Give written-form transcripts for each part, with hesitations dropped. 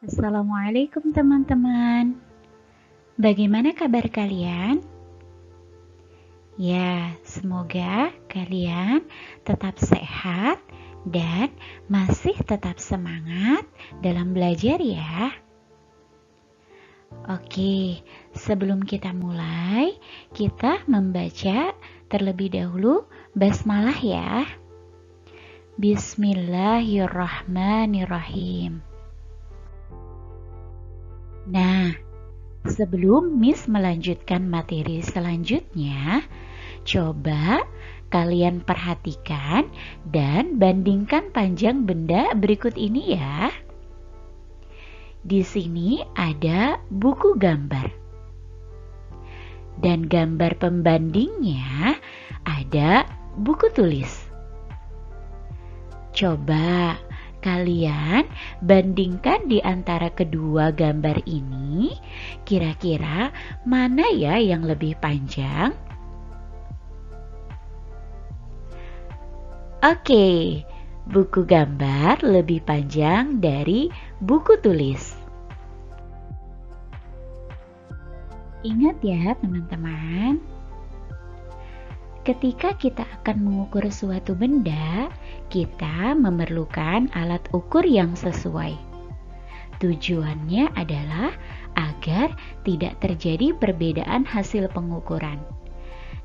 Assalamualaikum teman-teman. Bagaimana kabar kalian? Ya, semoga kalian tetap sehat dan masih tetap semangat dalam belajar ya. Oke, sebelum kita mulai, kita membaca terlebih dahulu basmalah ya. Bismillahirrahmanirrahim. Nah, sebelum Miss melanjutkan materi selanjutnya, coba kalian perhatikan dan bandingkan panjang benda berikut ini ya. Di sini ada buku gambar. Dan gambar pembandingnya ada buku tulis. Coba kalian bandingkan di antara kedua gambar ini, kira-kira mana ya yang lebih panjang? Oke, buku gambar lebih panjang dari buku tulis. Ingat ya teman-teman, ketika kita akan mengukur suatu benda, kita memerlukan alat ukur yang sesuai. Tujuannya adalah agar tidak terjadi perbedaan hasil pengukuran.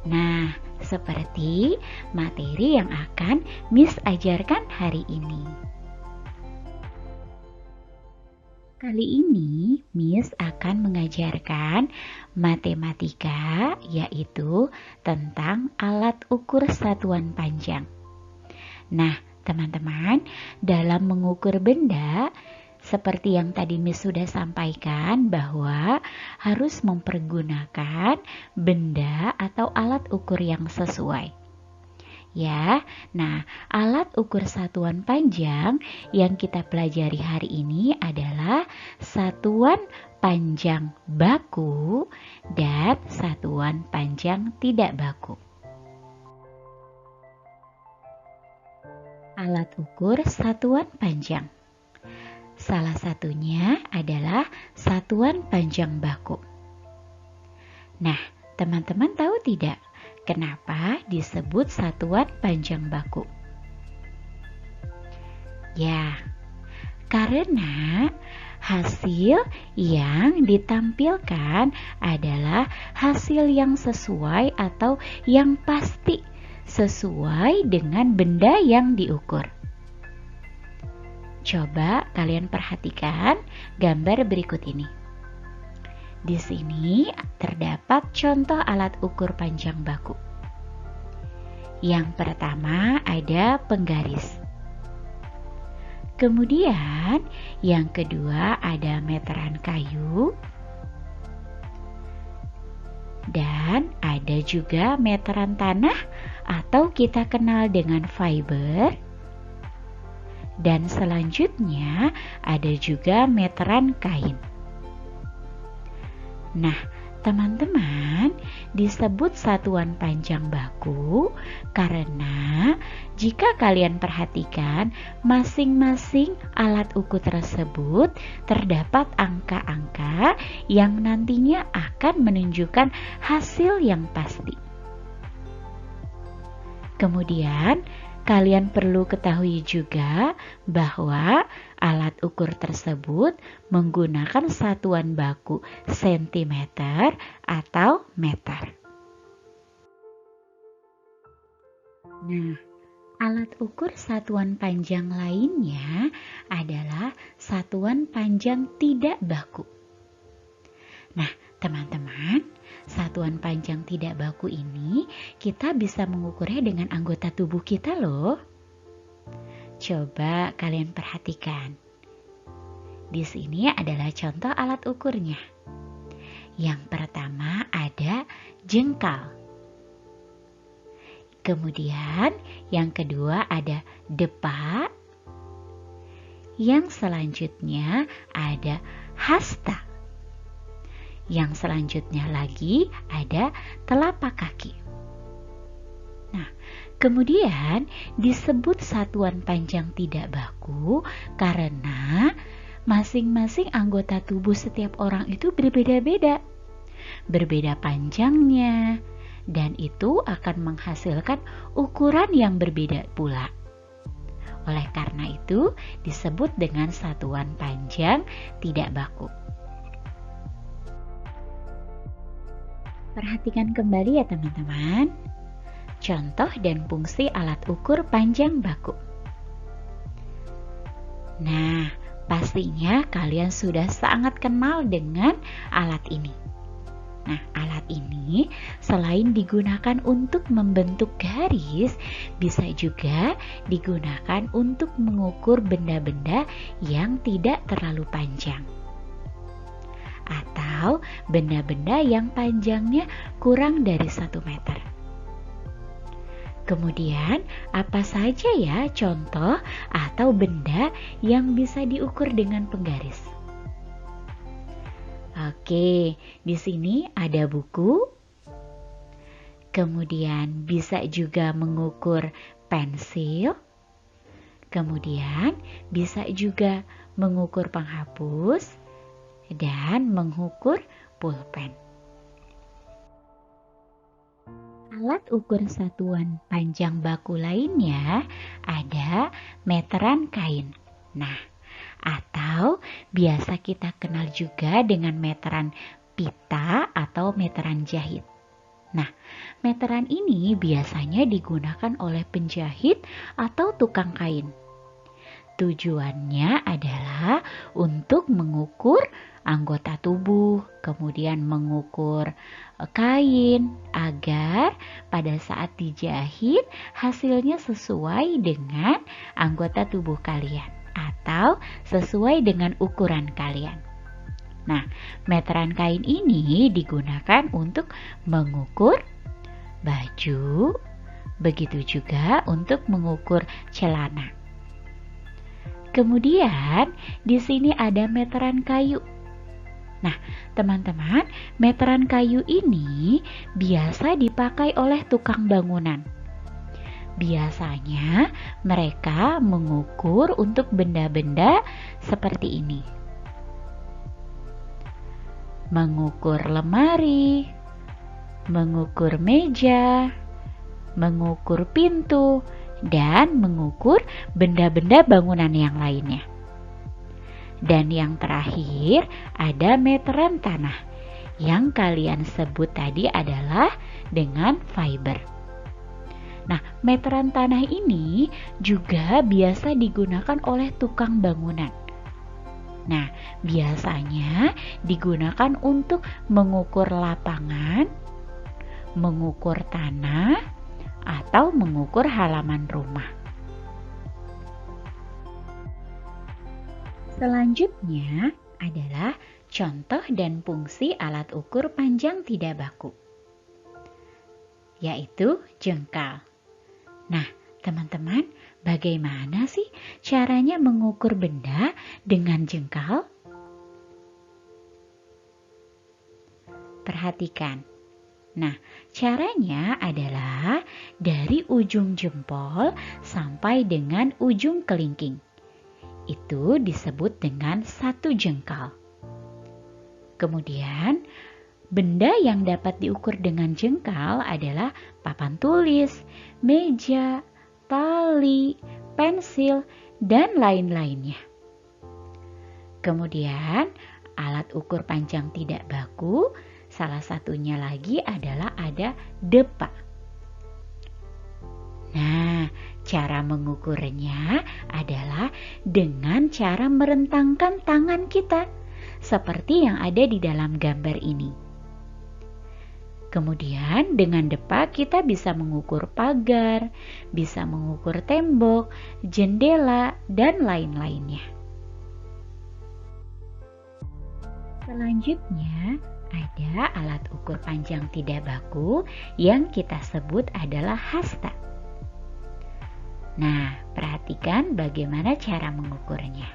Nah, seperti materi yang akan Miss ajarkan hari ini. Kali ini Miss akan mengajarkan matematika, yaitu tentang alat ukur satuan panjang. Nah, teman-teman, dalam mengukur benda, seperti yang tadi Miss sudah sampaikan bahwa harus mempergunakan benda atau alat ukur yang sesuai. Ya, nah alat ukur satuan panjang yang kita pelajari hari ini adalah satuan panjang baku dan satuan panjang tidak baku. Alat ukur satuan panjang. Salah satunya adalah satuan panjang baku. Nah, teman-teman tahu tidak kenapa disebut satuan panjang baku? Ya, karena hasil yang ditampilkan adalah hasil yang sesuai atau yang pasti sesuai dengan benda yang diukur. Coba kalian perhatikan gambar berikut ini. Di sini terdapat contoh alat ukur panjang baku. Yang pertama ada penggaris. Kemudian yang kedua ada meteran kayu. Dan ada juga meteran tanah atau kita kenal dengan fiber. Dan selanjutnya ada juga meteran kain. Nah, teman-teman, disebut satuan panjang baku karena jika kalian perhatikan masing-masing alat ukur tersebut terdapat angka-angka yang nantinya akan menunjukkan hasil yang pasti. Kemudian, kalian perlu ketahui juga bahwa alat ukur tersebut menggunakan satuan baku sentimeter atau meter. Nah, alat ukur satuan panjang lainnya adalah satuan panjang tidak baku. Nah, teman-teman, satuan panjang tidak baku ini kita bisa mengukurnya dengan anggota tubuh kita loh. Coba kalian perhatikan. Di sini adalah contoh alat ukurnya. Yang pertama ada jengkal. Kemudian yang kedua ada depa. Yang selanjutnya ada hasta. Yang selanjutnya lagi ada telapak kaki. Nah, kemudian disebut satuan panjang tidak baku karena masing-masing anggota tubuh setiap orang itu berbeda-beda. Berbeda panjangnya, dan itu akan menghasilkan ukuran yang berbeda pula. Oleh karena itu, disebut dengan satuan panjang tidak baku. Perhatikan kembali ya teman-teman. Contoh dan fungsi alat ukur panjang baku. Nah, pastinya kalian sudah sangat kenal dengan alat ini. Nah, alat ini selain digunakan untuk membentuk garis, bisa juga digunakan untuk mengukur benda-benda yang tidak terlalu panjang, atau benda-benda yang panjangnya kurang dari 1 meter. Kemudian, apa saja ya contoh atau benda yang bisa diukur dengan penggaris? Oke, di sini ada buku. Kemudian bisa juga mengukur pensil. Kemudian bisa juga mengukur penghapus dan mengukur pulpen. Alat ukur satuan panjang baku lainnya ada meteran kain. Nah, atau biasa kita kenal juga dengan meteran pita atau meteran jahit. Nah, meteran ini biasanya digunakan oleh penjahit atau tukang kain. Tujuannya adalah untuk mengukur anggota tubuh, kemudian mengukur kain agar pada saat dijahit hasilnya sesuai dengan anggota tubuh kalian atau sesuai dengan ukuran kalian. Nah, meteran kain ini digunakan untuk mengukur baju, begitu juga untuk mengukur celana. Kemudian di sini ada meteran kayu. Nah, teman-teman, meteran kayu ini biasa dipakai oleh tukang bangunan. Biasanya mereka mengukur untuk benda-benda seperti ini. Mengukur lemari, mengukur meja, mengukur pintu, dan mengukur benda-benda bangunan yang lainnya. Dan yang terakhir ada meteran tanah yang kalian sebut tadi adalah dengan fiber. Nah, meteran tanah ini juga biasa digunakan oleh tukang bangunan. Nah, biasanya digunakan untuk mengukur lapangan, mengukur tanah, atau mengukur halaman rumah. Selanjutnya adalah contoh dan fungsi alat ukur panjang tidak baku, yaitu jengkal. Nah, teman-teman, bagaimana sih caranya mengukur benda dengan jengkal? Perhatikan. Nah, caranya adalah dari ujung jempol sampai dengan ujung kelingking. Itu disebut dengan 1 jengkal. Kemudian, benda yang dapat diukur dengan jengkal adalah papan tulis, meja, tali, pensil, dan lain-lainnya. Kemudian, alat ukur panjang tidak baku, salah satunya lagi adalah ada depa. Nah, cara mengukurnya adalah dengan cara merentangkan tangan kita, seperti yang ada di dalam gambar ini. Kemudian dengan depa kita bisa mengukur pagar, bisa mengukur tembok, jendela, dan lain-lainnya. Selanjutnya ada alat ukur panjang tidak baku yang kita sebut adalah hasta. Nah, perhatikan bagaimana cara mengukurnya.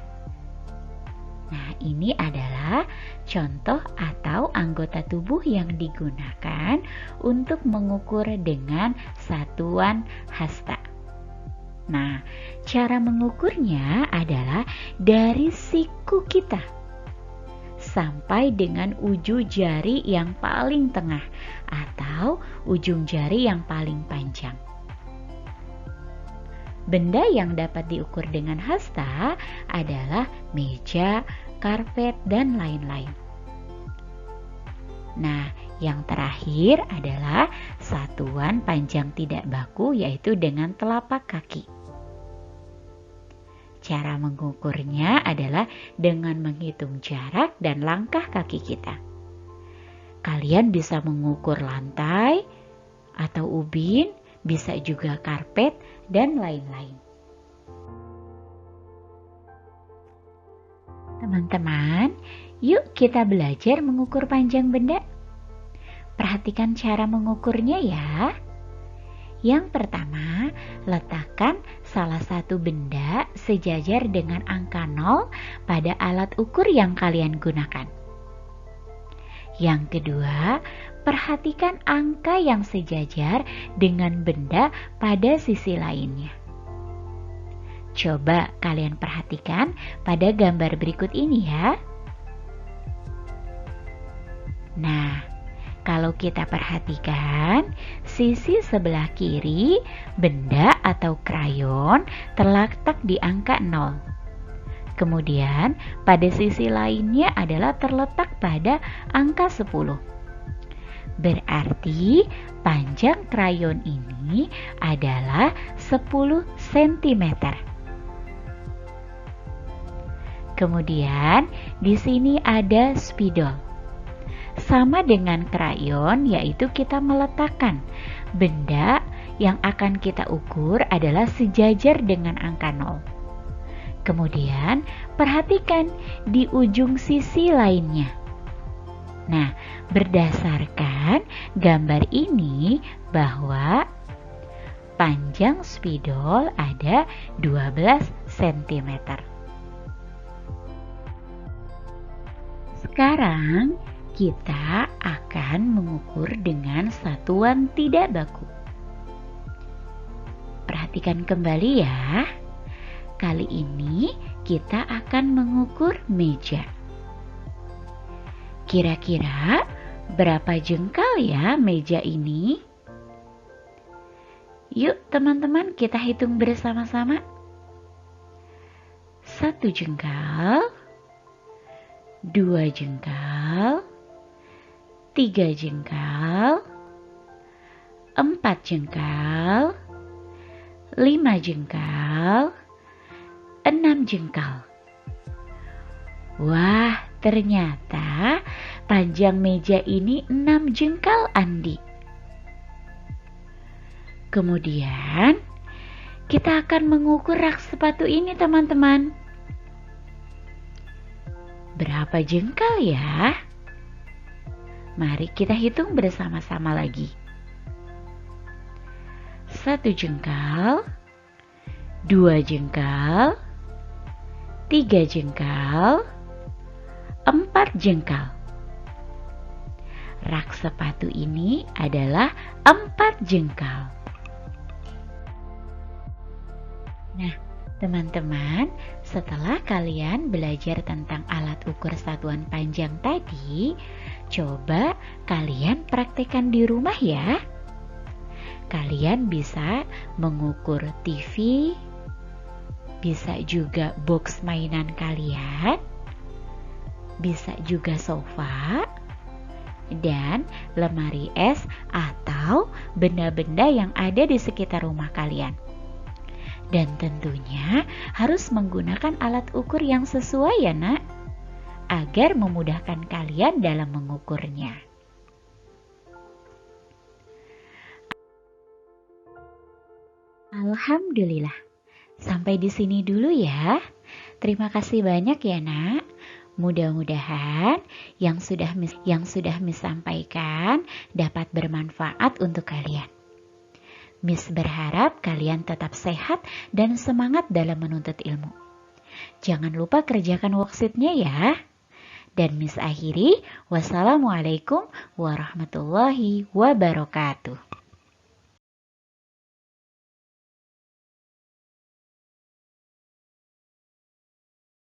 Nah, ini adalah contoh atau anggota tubuh yang digunakan untuk mengukur dengan satuan hasta. Nah, cara mengukurnya adalah dari siku kita sampai dengan ujung jari yang paling tengah atau ujung jari yang paling panjang. Benda yang dapat diukur dengan hasta adalah meja, karpet, dan lain-lain. Nah, yang terakhir adalah satuan panjang tidak baku, yaitu dengan telapak kaki. Cara mengukurnya adalah dengan menghitung jarak dan langkah kaki kita. Kalian bisa mengukur lantai atau ubin, bisa juga karpet, dan lain-lain. Teman-teman, yuk kita belajar mengukur panjang benda. Perhatikan cara mengukurnya ya. Yang pertama, letakkan salah satu benda sejajar dengan angka 0 pada alat ukur yang kalian gunakan. Yang kedua, perhatikan angka yang sejajar dengan benda pada sisi lainnya. Coba kalian perhatikan pada gambar berikut ini ya. Nah, kalau kita perhatikan, sisi sebelah kiri benda atau krayon terletak di angka 0. Kemudian pada sisi lainnya adalah terletak pada angka 10. Berarti panjang krayon ini adalah 10 cm. Kemudian di sini ada spidol. Sama dengan krayon, yaitu kita meletakkan benda yang akan kita ukur adalah sejajar dengan angka 0. Kemudian perhatikan di ujung sisi lainnya. Nah, berdasarkan gambar ini bahwa panjang spidol ada 12 cm. Sekarang kita akan mengukur dengan satuan tidak baku. Perhatikan kembali ya. Kali ini kita akan mengukur meja. Kira-kira berapa jengkal ya meja ini? Yuk teman-teman, kita hitung bersama-sama. 1 jengkal, 2 jengkal, 3 jengkal, 4 jengkal, 5 jengkal, 6 jengkal. Wah, ternyata panjang meja ini 6 jengkal, Andi. Kemudian kita akan mengukur rak sepatu ini, teman-teman. Berapa jengkal ya? Mari kita hitung bersama-sama lagi. 1 jengkal, 2 jengkal, 3 jengkal, 4 jengkal. Rak sepatu ini adalah 4 jengkal. Nah, teman-teman, setelah kalian belajar tentang alat ukur satuan panjang tadi, coba kalian praktekkan di rumah ya. Kalian bisa mengukur TV, bisa juga box mainan kalian, bisa juga sofa, dan lemari es atau benda-benda yang ada di sekitar rumah kalian. Dan tentunya harus menggunakan alat ukur yang sesuai ya nak, agar memudahkan kalian dalam mengukurnya. Alhamdulillah, sampai di sini dulu ya. Terima kasih banyak ya nak. Mudah-mudahan yang sudah Miss sampaikan dapat bermanfaat untuk kalian. Miss berharap kalian tetap sehat dan semangat dalam menuntut ilmu. Jangan lupa kerjakan worksheet-nya ya. Dan Miss akhiri, wassalamualaikum warahmatullahi wabarakatuh.